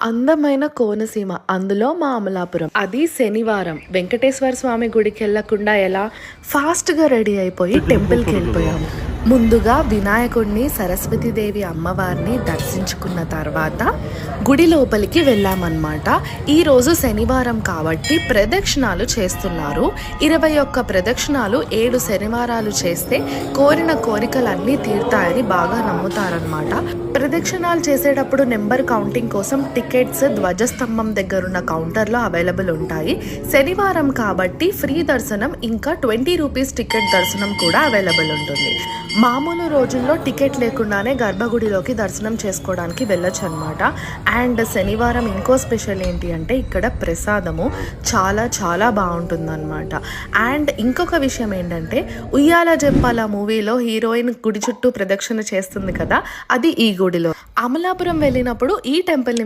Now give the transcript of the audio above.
అందమైన కోనసీమ, అందులో మా అమలాపురం. అది శనివారం. వెంకటేశ్వర స్వామి గుడికి వెళ్ళకుండా ఎలా ఫాస్ట్గా రెడీ అయిపోయి టెంపుల్కి వెళ్ళిపోయాము. ముందుగా వినాయకుడిని, సరస్వతీదేవి అమ్మవారిని దర్శించుకున్న తర్వాత గుడి లోపలికి వెళ్ళామన్నమాట. ఈరోజు శనివారం కాబట్టి ప్రదక్షిణాలు చేస్తున్నారు. 21 ప్రదక్షిణాలు 7 శనివారాలు చేస్తే కోరిన కోరికలన్నీ తీరుతాయని బాగా నమ్ముతారనమాట. ప్రదక్షిణాలు చేసేటప్పుడు నెంబర్ కౌంటింగ్ కోసం టికెట్స్ ధ్వజస్తంభం దగ్గరున్న కౌంటర్లో అవైలబుల్ ఉంటాయి. శనివారం కాబట్టి ఫ్రీ దర్శనం, ఇంకా 20 రూపీస్ టికెట్ దర్శనం కూడా అవైలబుల్ ఉంటుంది. మామూలు రోజుల్లో టికెట్ లేకుండానే గర్భగుడిలోకి దర్శనం చేసుకోవడానికి వెళ్ళొచ్చు అనమాట. అండ్ శనివారం ఇంకో స్పెషల్ ఏంటి అంటే ఇక్కడ ప్రసాదము చాలా చాలా బాగుంటుందన్నమాట. అండ్ ఇంకొక విషయం ఏంటంటే ఉయ్యాల జంపాల మూవీలో హీరోయిన్ గుడి చుట్టూ ప్రదక్షిణ చేస్తుంది కదా, అది ఈ గుడిలో. అమలాపురం వెళ్ళినప్పుడు ఈ టెంపుల్ని